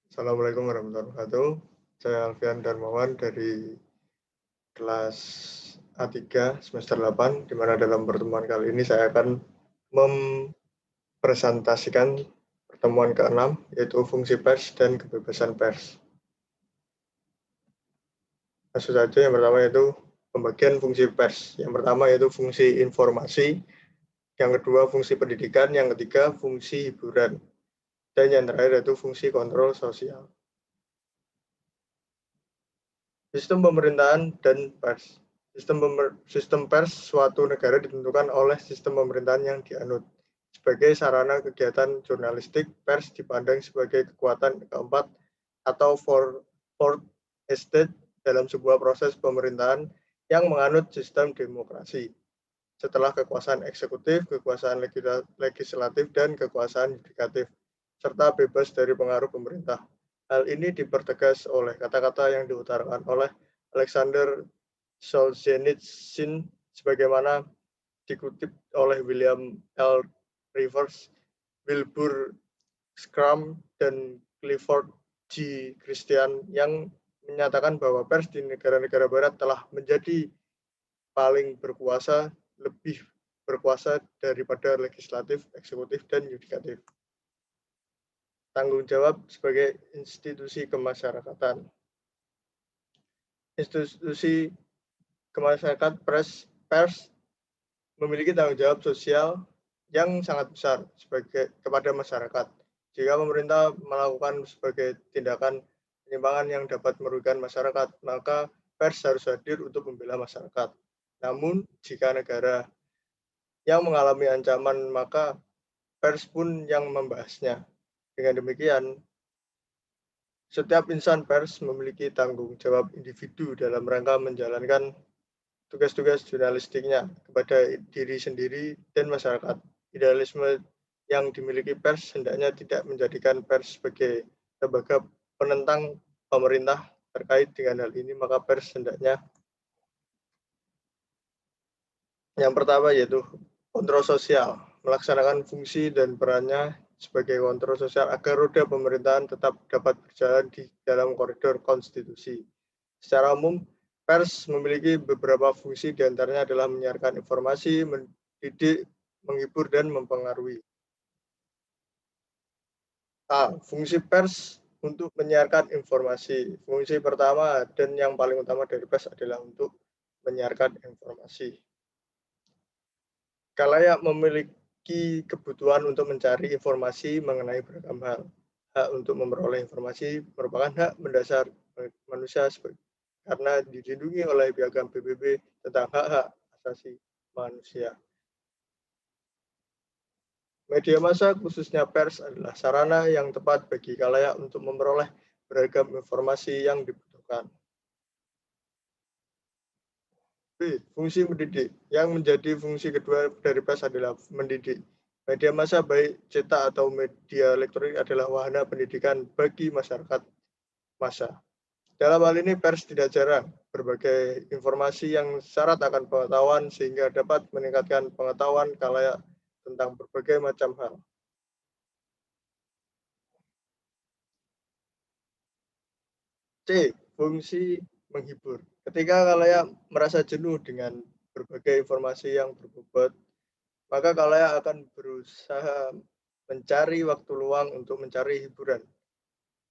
Assalamualaikum warahmatullahi wabarakatuh. Saya Alfian Darmawan dari kelas A3 semester 8, di mana dalam pertemuan kali ini saya akan mempresentasikan pertemuan ke-6, yaitu fungsi pers dan kebebasan pers. Langsung saja, yang pertama yaitu pembagian fungsi pers. Yang pertama yaitu fungsi informasi, yang kedua fungsi pendidikan, yang ketiga fungsi hiburan, dan yang terakhir yaitu fungsi kontrol sosial. Sistem pemerintahan dan pers. Sistem pers suatu negara ditentukan oleh sistem pemerintahan yang dianut. Sebagai sarana kegiatan jurnalistik, pers dipandang sebagai kekuatan keempat atau fourth estate dalam sebuah proses pemerintahan yang menganut sistem demokrasi. Setelah kekuasaan eksekutif, kekuasaan legislatif, dan kekuasaan yudikatif, serta bebas dari pengaruh pemerintah. Hal ini dipertegas oleh kata-kata yang diutarakan oleh Alexander Solzhenitsyn sebagaimana dikutip oleh William L. Rivers, Wilbur Schramm, dan Clifford G. Christian yang menyatakan bahwa pers di negara-negara barat telah menjadi paling berkuasa, lebih berkuasa daripada legislatif, eksekutif, dan yudikatif. Tanggung jawab sebagai institusi kemasyarakatan. Institusi kemasyarakatan pers memiliki tanggung jawab sosial yang sangat besar kepada masyarakat. Jika pemerintah melakukan sebagai tindakan penyimpangan yang dapat merugikan masyarakat, maka pers harus hadir untuk membela masyarakat. Namun, jika negara yang mengalami ancaman, maka pers pun yang membahasnya. Dengan demikian, setiap insan pers memiliki tanggung jawab individu dalam rangka menjalankan tugas-tugas jurnalistiknya kepada diri sendiri dan masyarakat. Idealisme yang dimiliki pers hendaknya tidak menjadikan pers sebagai lembaga penentang pemerintah. Terkait dengan hal ini, maka pers hendaknya yang pertama yaitu kontrol sosial, melaksanakan fungsi dan perannya sebagai kontrol sosial agar roda pemerintahan tetap dapat berjalan di dalam koridor konstitusi. Secara umum, pers memiliki beberapa fungsi, diantaranya adalah menyiarkan informasi, mendidik, menghibur, dan mempengaruhi. Fungsi pers untuk menyiarkan informasi. Fungsi pertama dan yang paling utama dari pers adalah untuk menyiarkan informasi. Khalayak memiliki kebutuhan untuk mencari informasi mengenai beragam hal. Hak untuk memperoleh informasi merupakan hak mendasar manusia karena dilindungi oleh Piagam PBB tentang hak-hak asasi manusia. Media massa, khususnya pers, adalah sarana yang tepat bagi khalayak untuk memperoleh beragam informasi yang dibutuhkan. B. Fungsi mendidik. Yang menjadi fungsi kedua dari pers adalah mendidik. Media massa baik cetak atau media elektronik adalah wahana pendidikan bagi masyarakat massa. Dalam hal ini pers tidak jarang berbagai informasi yang syarat akan pengetahuan sehingga dapat meningkatkan pengetahuan khalayak tentang berbagai macam hal. C. Fungsi menghibur. Ketika khalayak merasa jenuh dengan berbagai informasi yang berbobot, maka khalayak akan berusaha mencari waktu luang untuk mencari hiburan.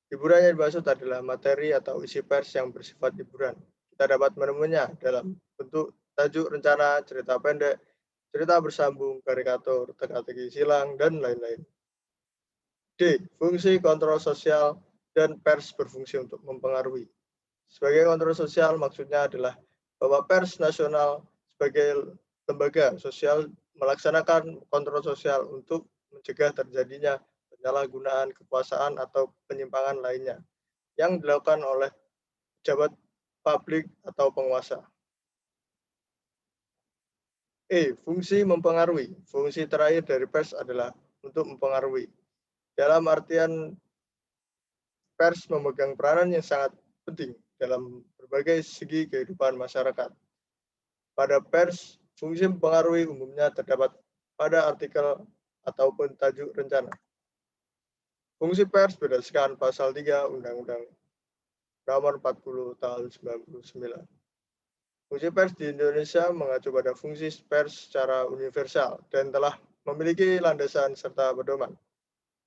Hiburan yang dimaksud adalah materi atau isi pers yang bersifat hiburan. Kita dapat menemunya dalam bentuk tajuk rencana, cerita pendek, cerita bersambung, karikatur, teka-teki silang, dan lain-lain. D. Fungsi kontrol sosial dan pers berfungsi untuk mempengaruhi. Sebagai kontrol sosial maksudnya adalah bahwa pers nasional sebagai lembaga sosial melaksanakan kontrol sosial untuk mencegah terjadinya penyalahgunaan kekuasaan atau penyimpangan lainnya yang dilakukan oleh pejabat publik atau penguasa. Fungsi mempengaruhi. Fungsi terakhir dari pers adalah untuk mempengaruhi. Dalam artian pers memegang peranan yang sangat penting dalam berbagai segi kehidupan masyarakat. Pada pers, fungsi mempengaruhi umumnya terdapat pada artikel ataupun tajuk rencana. Fungsi pers berdasarkan pasal 3 Undang-Undang Nomor 40 Tahun 99. Fungsi pers di Indonesia mengacu pada fungsi pers secara universal dan telah memiliki landasan serta pedoman.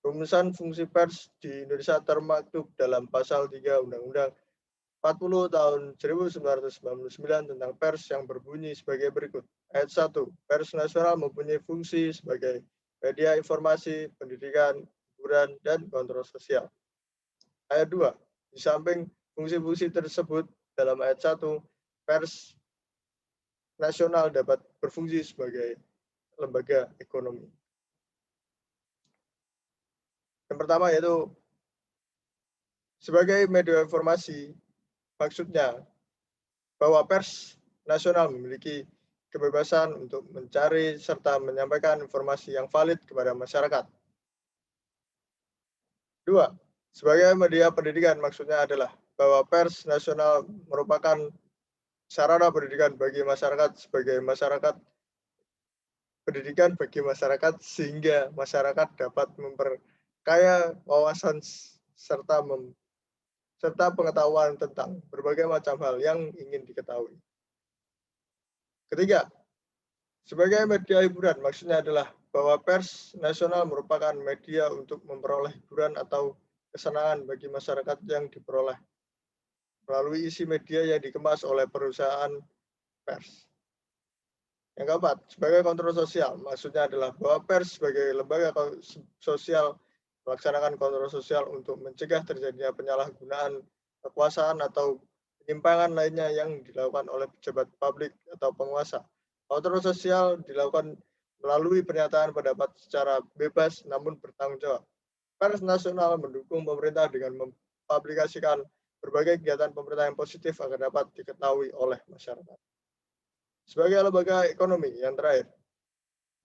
Rumusan fungsi pers di Indonesia termaktub dalam pasal 3 Undang-Undang 40 tahun 1999 tentang pers yang berbunyi sebagai berikut. Ayat 1. Pers nasional mempunyai fungsi sebagai media informasi, pendidikan, hiburan, dan kontrol sosial. Ayat 2. Di samping fungsi-fungsi tersebut dalam ayat 1, pers nasional dapat berfungsi sebagai lembaga ekonomi. Yang pertama yaitu sebagai media informasi, maksudnya bahwa pers nasional memiliki kebebasan untuk mencari serta menyampaikan informasi yang valid kepada masyarakat. Dua, sebagai media pendidikan maksudnya adalah bahwa pers nasional merupakan sarana pendidikan bagi masyarakat sebagai masyarakat pendidikan bagi masyarakat sehingga masyarakat dapat memperkaya wawasan serta pengetahuan tentang berbagai macam hal yang ingin diketahui. Ketiga, sebagai media hiburan maksudnya adalah bahwa pers nasional merupakan media untuk memperoleh hiburan atau kesenangan bagi masyarakat yang diperoleh melalui isi media yang dikemas oleh perusahaan pers. Yang keempat, sebagai kontrol sosial, maksudnya adalah bahwa pers sebagai lembaga sosial melaksanakan kontrol sosial untuk mencegah terjadinya penyalahgunaan kekuasaan atau penyimpangan lainnya yang dilakukan oleh pejabat publik atau penguasa. Kontrol sosial dilakukan melalui pernyataan pendapat secara bebas namun bertanggung jawab. Pers nasional mendukung pemerintah dengan mempublikasikan berbagai kegiatan pemerintah yang positif agar dapat diketahui oleh masyarakat. Sebagai lembaga ekonomi yang terakhir,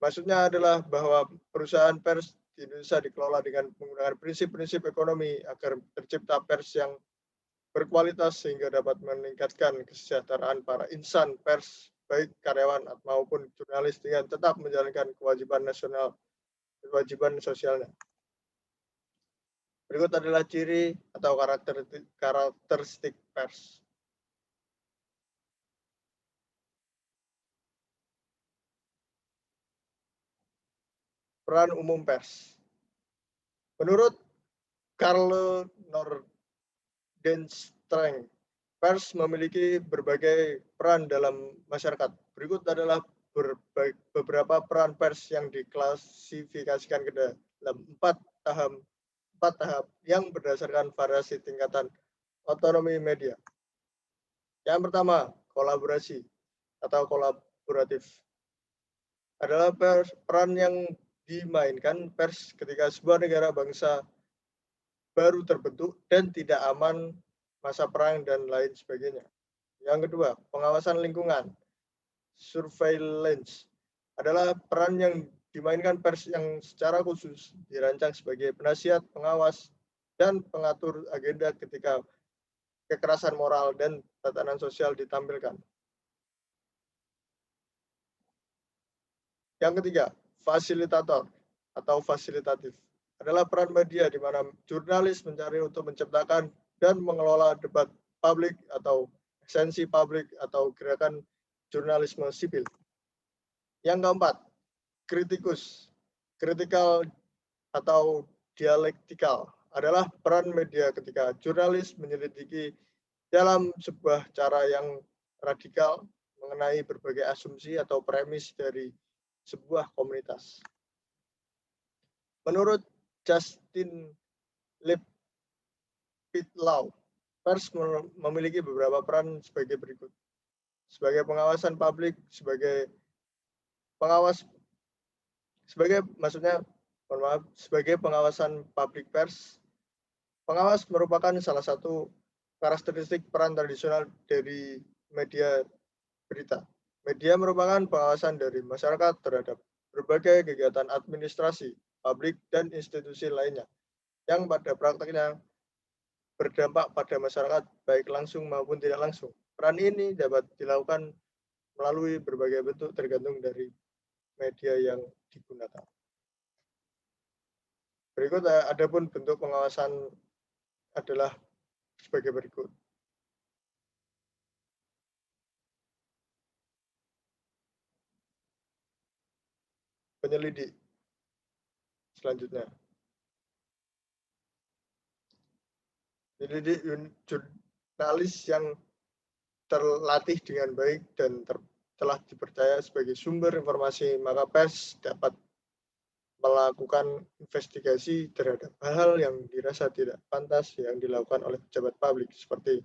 maksudnya adalah bahwa perusahaan pers di Indonesia dikelola dengan menggunakan prinsip-prinsip ekonomi agar tercipta pers yang berkualitas sehingga dapat meningkatkan kesejahteraan para insan pers, baik karyawan maupun jurnalis dengan tetap menjalankan kewajiban sosialnya. Berikut adalah ciri atau karakteristik pers. Peran umum pers. Menurut Karl Nordenstreng, pers memiliki berbagai peran dalam masyarakat. Berikut adalah beberapa peran pers yang diklasifikasikan ke dalam empat tahap yang berdasarkan variasi tingkatan otonomi media. Yang pertama, kolaborasi atau kolaboratif adalah peran yang dimainkan pers ketika sebuah negara bangsa baru terbentuk dan tidak aman masa perang dan lain sebagainya. Yang kedua, pengawasan lingkungan, surveillance, adalah peran yang dimainkan pers yang secara khusus dirancang sebagai penasihat, pengawas, dan pengatur agenda ketika kekerasan moral dan tatanan sosial ditampilkan. Yang ketiga, fasilitator atau fasilitatif adalah peran media di mana jurnalis mencari untuk menciptakan dan mengelola debat publik atau esensi publik atau gerakan jurnalisme sipil. Yang keempat, kritikus, kritikal atau dialektikal adalah peran media ketika jurnalis menyelidiki dalam sebuah cara yang radikal mengenai berbagai asumsi atau premis dari sebuah komunitas. Menurut Justin Lipitlau, pers memiliki beberapa peran sebagai berikut. Sebagai pengawasan publik, sebagai pengawasan publik pers, pengawas merupakan salah satu karakteristik peran tradisional dari media berita. Media merupakan pengawasan dari masyarakat terhadap berbagai kegiatan administrasi, publik, dan institusi lainnya yang pada praktiknya berdampak pada masyarakat baik langsung maupun tidak langsung. Peran ini dapat dilakukan melalui berbagai bentuk tergantung dari media yang digunakan. Berikut adapun bentuk pengawasan adalah sebagai berikut. Penyelidik selanjutnya. Penyelidik jurnalis yang terlatih dengan baik dan telah dipercaya sebagai sumber informasi, maka pers dapat melakukan investigasi terhadap hal-hal yang dirasa tidak pantas yang dilakukan oleh pejabat publik seperti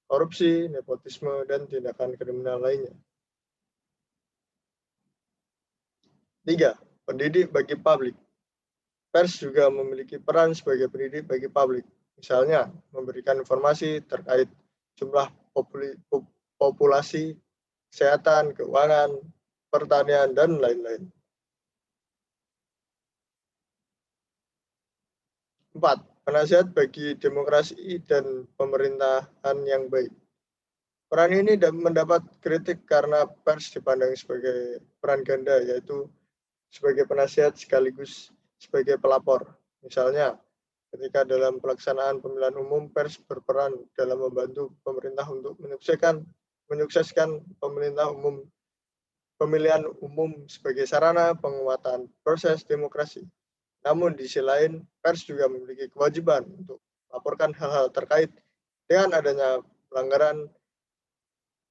korupsi, nepotisme, dan tindakan kriminal lainnya. 3. Pendidik bagi publik. Pers juga memiliki peran sebagai pendidik bagi publik. Misalnya, memberikan informasi terkait jumlah populasi, kesehatan, keuangan, pertanian, dan lain-lain. 4. Penasihat bagi demokrasi dan pemerintahan yang baik. Peran ini mendapat kritik karena pers dipandang sebagai peran ganda, yaitu sebagai penasihat sekaligus sebagai pelapor. Misalnya, ketika dalam pelaksanaan pemilihan umum, pers berperan dalam membantu pemerintah untuk menyukseskan pemilihan umum sebagai sarana penguatan proses demokrasi. Namun di sisi lain, pers juga memiliki kewajiban untuk melaporkan hal-hal terkait dengan adanya pelanggaran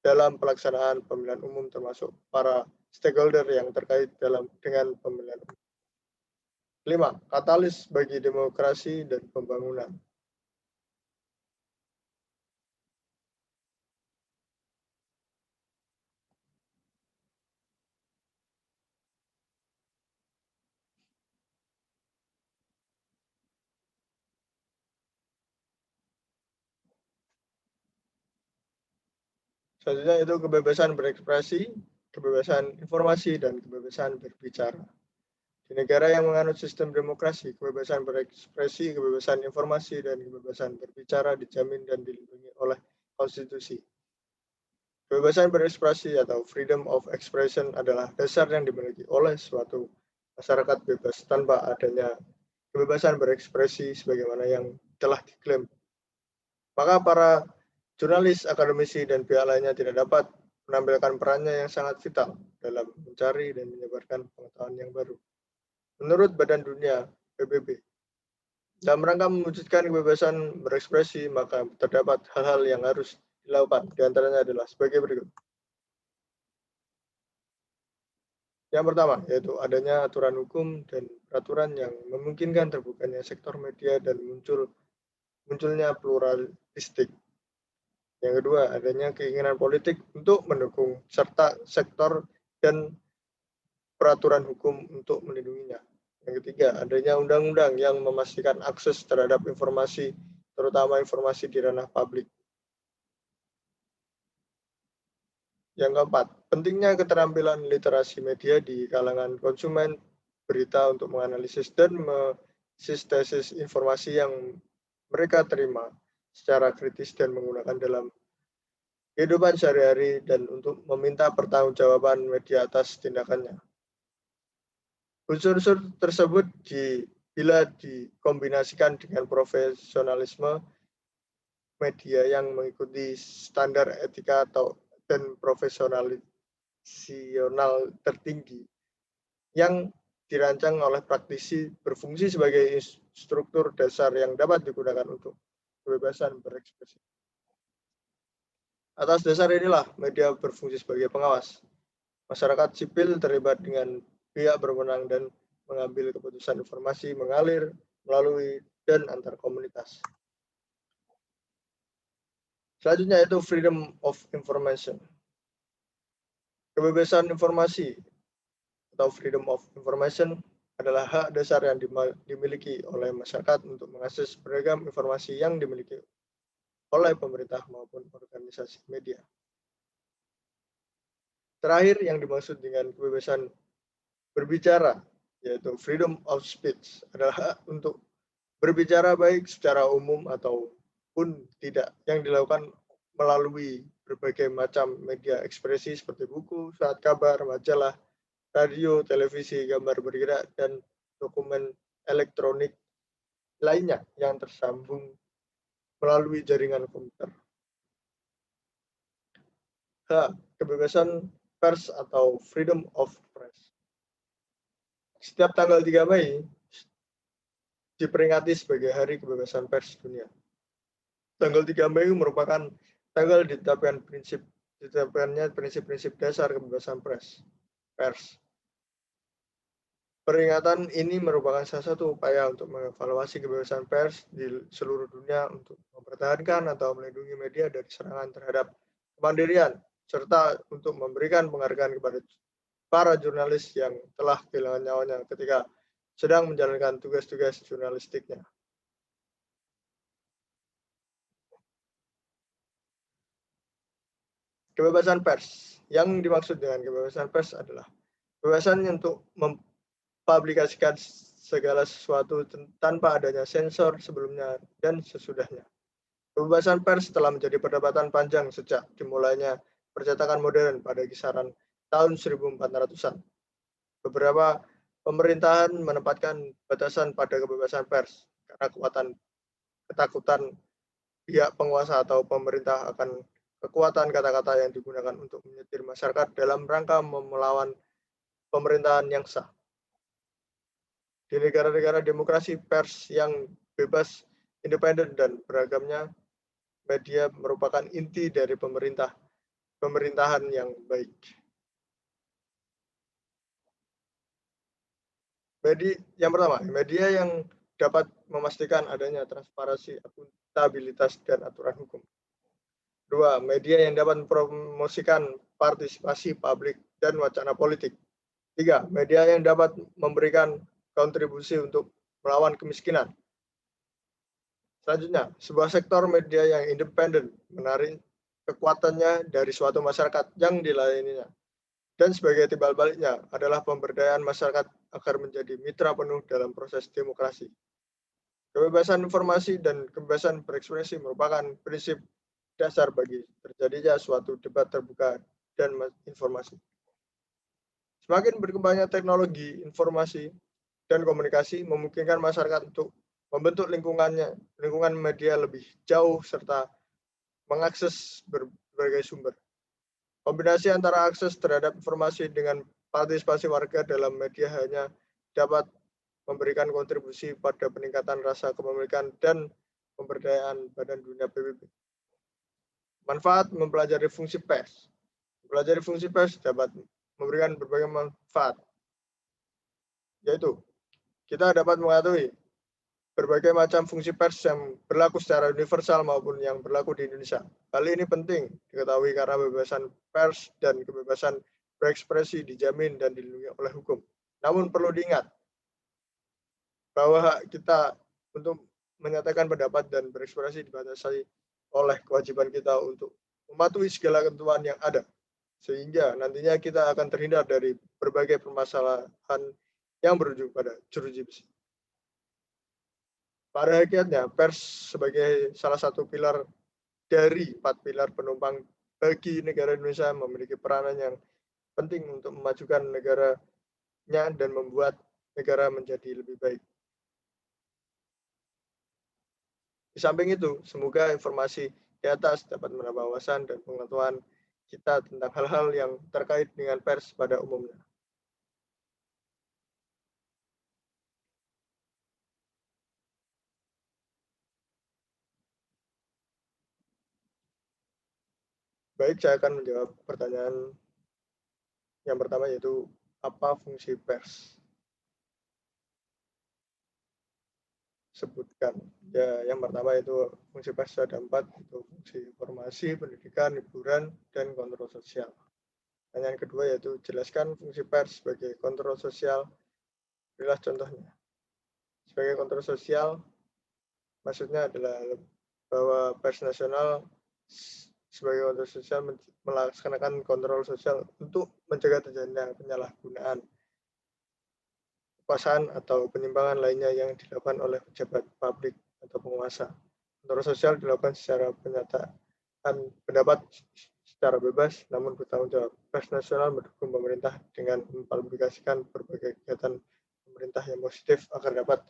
dalam pelaksanaan pemilihan umum, termasuk para stakeholder yang terkait dengan pemilihan umum. 5. Katalis bagi demokrasi dan pembangunan. Selanjutnya itu kebebasan berekspresi, kebebasan informasi, dan kebebasan berbicara. Di negara yang menganut sistem demokrasi, kebebasan berekspresi, kebebasan informasi, dan kebebasan berbicara dijamin dan dilindungi oleh konstitusi. Kebebasan berekspresi atau freedom of expression adalah dasar yang dimiliki oleh suatu masyarakat bebas tanpa adanya kebebasan berekspresi sebagaimana yang telah diklaim. Maka para jurnalis, akademisi, dan pihak lainnya tidak dapat menampilkan perannya yang sangat vital dalam mencari dan menyebarkan pengetahuan yang baru. Menurut Badan Dunia, PBB, dalam rangka mewujudkan kebebasan berekspresi, maka terdapat hal-hal yang harus dilakukan. Di antaranya adalah sebagai berikut. Yang pertama, yaitu adanya aturan hukum dan peraturan yang memungkinkan terbukanya sektor media dan munculnya pluralistik. Yang kedua, adanya keinginan politik untuk mendukung serta sektor dan peraturan hukum untuk melindunginya. Yang ketiga, adanya undang-undang yang memastikan akses terhadap informasi, terutama informasi di ranah publik. Yang keempat, pentingnya keterampilan literasi media di kalangan konsumen berita untuk menganalisis dan mensintesis informasi yang mereka terima secara kritis dan menggunakan dalam kehidupan sehari-hari dan untuk meminta pertanggungjawaban media atas tindakannya. Unsur-unsur tersebut bila dikombinasikan dengan profesionalisme media yang mengikuti standar etika dan profesional tertinggi yang dirancang oleh praktisi berfungsi sebagai struktur dasar yang dapat digunakan untuk kebebasan berekspresi. Atas dasar inilah media berfungsi sebagai pengawas. Masyarakat sipil terlibat dengan pihak berwenang dan mengambil keputusan informasi mengalir melalui dan antar komunitas. Selanjutnya itu freedom of information. Kebebasan informasi atau freedom of information adalah hak dasar yang dimiliki oleh masyarakat untuk mengakses beragam informasi yang dimiliki oleh pemerintah maupun organisasi media. Terakhir yang dimaksud dengan kebebasan berbicara, yaitu freedom of speech, adalah hak untuk berbicara baik secara umum ataupun tidak, yang dilakukan melalui berbagai macam media ekspresi seperti buku, surat kabar, majalah, radio, televisi, gambar bergerak, dan dokumen elektronik lainnya yang tersambung melalui jaringan komputer. H. Kebebasan pers atau freedom of press. Setiap tanggal 3 Mei diperingati sebagai Hari Kebebasan Pers Dunia. Tanggal 3 Mei merupakan tanggal ditetapkannya prinsip-prinsip dasar kebebasan pers. Peringatan ini merupakan salah satu upaya untuk mengevaluasi kebebasan pers di seluruh dunia untuk mempertahankan atau melindungi media dari serangan terhadap kemandirian, serta untuk memberikan penghargaan kepada para jurnalis yang telah kehilangan nyawanya ketika sedang menjalankan tugas-tugas jurnalistiknya. Kebebasan pers. Yang dimaksud dengan kebebasan pers adalah kebebasan untuk mempublikasikan segala sesuatu tanpa adanya sensor sebelumnya dan sesudahnya. Kebebasan pers telah menjadi perdebatan panjang sejak dimulainya percetakan modern pada kisaran tahun 1400-an. Beberapa pemerintahan menempatkan batasan pada kebebasan pers karena ketakutan pihak penguasa atau pemerintah akan kekuatan kata-kata yang digunakan untuk menyetir masyarakat dalam rangka melawan pemerintahan yang sah. Di negara-negara demokrasi, pers yang bebas, independen, dan beragamnya, media merupakan inti dari pemerintahan yang baik. Yang pertama, media yang dapat memastikan adanya transparansi, akuntabilitas, dan aturan hukum. 2. Media yang dapat mempromosikan partisipasi publik dan wacana politik. 3. Media yang dapat memberikan kontribusi untuk melawan kemiskinan. Selanjutnya, sebuah sektor media yang independen menarik kekuatannya dari suatu masyarakat yang dilayaninya. Dan sebagai timbal baliknya adalah pemberdayaan masyarakat agar menjadi mitra penuh dalam proses demokrasi. Kebebasan informasi dan kebebasan berekspresi merupakan prinsip dasar bagi terjadinya suatu debat terbuka dan informasi. Semakin berkembangnya teknologi, informasi, dan komunikasi memungkinkan masyarakat untuk membentuk lingkungan media lebih jauh serta mengakses berbagai sumber. Kombinasi antara akses terhadap informasi dengan partisipasi warga dalam media hanya dapat memberikan kontribusi pada peningkatan rasa kepemilikan dan pemberdayaan Badan Dunia PBB. Manfaat mempelajari fungsi pers. Mempelajari fungsi pers dapat memberikan berbagai manfaat, yaitu kita dapat mengetahui berbagai macam fungsi pers yang berlaku secara universal maupun yang berlaku di Indonesia. Hal ini penting diketahui karena kebebasan pers dan kebebasan berekspresi dijamin dan dilindungi oleh hukum. Namun perlu diingat bahwa hak kita untuk menyatakan pendapat dan berekspresi dibatasi oleh kewajiban kita untuk mematuhi segala ketentuan yang ada, sehingga nantinya kita akan terhindar dari berbagai permasalahan yang berujung pada jeruji besi. Pada hakikatnya, pers sebagai salah satu pilar dari 4 pilar penumpang bagi negara Indonesia memiliki peranan yang penting untuk memajukan negaranya dan membuat negara menjadi lebih baik. Di samping itu, semoga informasi di atas dapat menambah wawasan dan pengetahuan kita tentang hal-hal yang terkait dengan pers pada umumnya. Baik, saya akan menjawab pertanyaan yang pertama, yaitu apa fungsi pers? Sebutkan. Ya, yang pertama itu fungsi pers ada 4, itu fungsi informasi, pendidikan, hiburan, dan kontrol sosial. Dan yang kedua yaitu jelaskan fungsi pers sebagai kontrol sosial. Berilah contohnya. Sebagai kontrol sosial, maksudnya adalah bahwa pers nasional sebagai kontrol sosial melaksanakan kontrol sosial untuk mencegah terjadinya penyalahgunaan kekuasaan atau penyimpangan lainnya yang dilakukan oleh pejabat publik atau penguasa. Kontrol sosial dilakukan secara penyataan pendapat secara bebas, namun bertanggung jawab. Pers nasional mendukung pemerintah dengan mempublikasikan berbagai kegiatan pemerintah yang positif agar dapat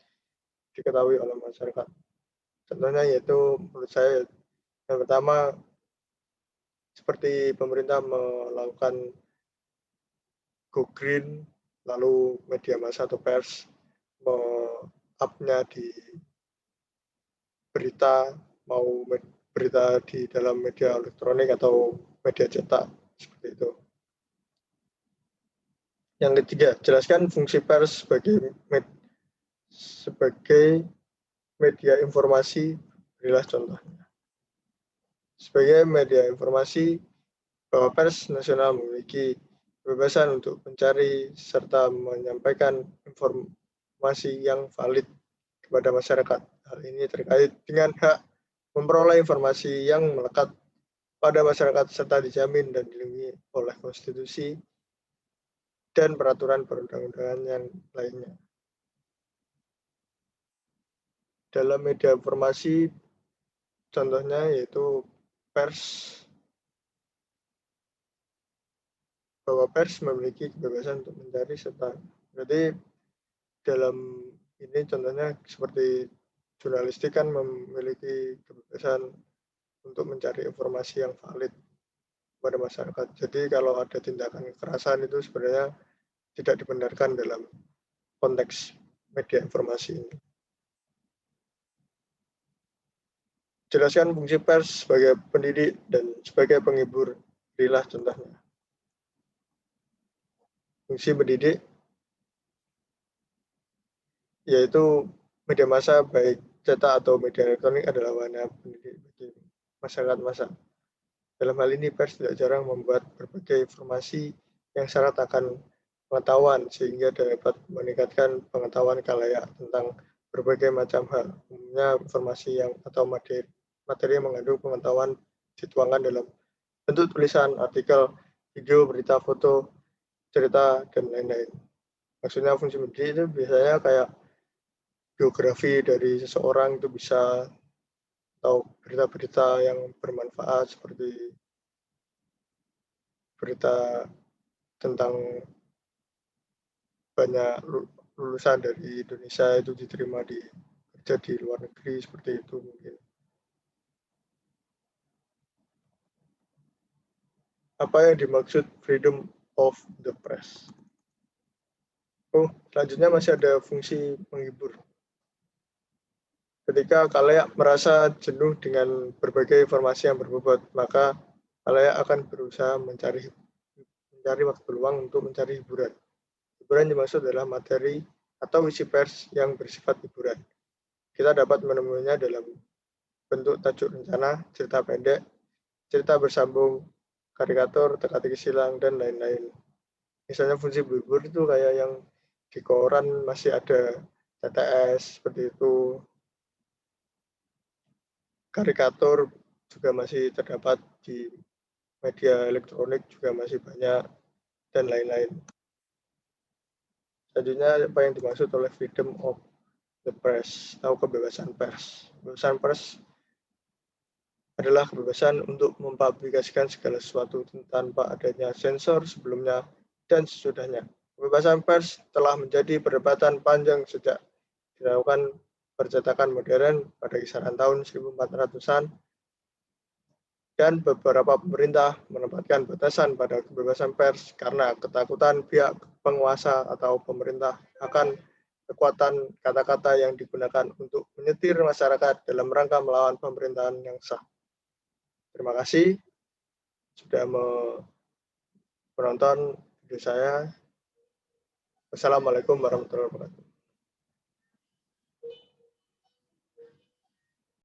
diketahui oleh masyarakat. Contohnya yaitu menurut saya yang pertama seperti pemerintah melakukan go green, lalu media massa atau pers up-nya di berita, mau berita di dalam media elektronik atau media cetak, seperti itu. Yang ketiga, jelaskan fungsi pers sebagai media informasi. Berilah contohnya. Sebagai media informasi, bahwa pers nasional memiliki kebebasan untuk mencari serta menyampaikan informasi yang valid kepada masyarakat. Hal ini terkait dengan hak memperoleh informasi yang melekat pada masyarakat serta dijamin dan dilindungi oleh konstitusi dan peraturan perundang-undangan yang lainnya. Dalam media informasi, contohnya yaitu pers, bahwa pers memiliki kebebasan untuk mencari serta berarti dalam ini contohnya seperti jurnalistik kan memiliki kebebasan untuk mencari informasi yang valid kepada masyarakat. Jadi kalau ada tindakan kekerasan itu sebenarnya tidak dibenarkan dalam konteks media informasi ini. Jelaskan fungsi pers sebagai pendidik dan sebagai penghibur. Berilah contohnya. Fungsi pendidik yaitu media massa baik cetak atau media elektronik adalah wadah pendidik bagi masyarakat massa. Dalam hal ini pers tidak jarang membuat berbagai informasi yang syarat akan pengetahuan sehingga dapat meningkatkan pengetahuan khalayak tentang berbagai macam hal. Umumnya informasi yang atau materi yang mengandung pengetahuan dituangkan dalam bentuk tulisan, artikel, video, berita, foto, cerita, dan lain-lain. Maksudnya fungsi pendidik itu biasanya kayak biografi dari seseorang itu bisa, atau berita-berita yang bermanfaat seperti berita tentang banyak lulusan dari Indonesia itu diterima kerja di luar negeri, seperti itu mungkin. Apa yang dimaksud freedom of the press? Selanjutnya masih ada fungsi menghibur. Ketika khalayak merasa jenuh dengan berbagai informasi yang berbobot, maka khalayak akan berusaha mencari waktu luang untuk mencari hiburan. Hiburan dimaksud adalah materi atau isi pers yang bersifat hiburan. Kita dapat menemuinya dalam bentuk tajuk rencana, cerita pendek, cerita bersambung, karikatur, teka-teki silang, dan lain-lain. Misalnya fungsi menghibur itu kayak yang di koran masih ada TTS, seperti itu. Karikatur juga masih terdapat di media elektronik, juga masih banyak, dan lain-lain. Selanjutnya, apa yang dimaksud oleh freedom of the press atau kebebasan pers? Kebebasan pers adalah kebebasan untuk mempublikasikan segala sesuatu tanpa adanya sensor sebelumnya dan sesudahnya. Kebebasan pers telah menjadi perdebatan panjang sejak dilakukan percetakan modern pada kisaran tahun 1400-an, dan beberapa pemerintah menempatkan batasan pada kebebasan pers karena ketakutan pihak penguasa atau pemerintah akan kekuatan kata-kata yang digunakan untuk menyetir masyarakat dalam rangka melawan pemerintahan yang sah. Terima kasih sudah menonton video saya. Wassalamualaikum warahmatullahi wabarakatuh.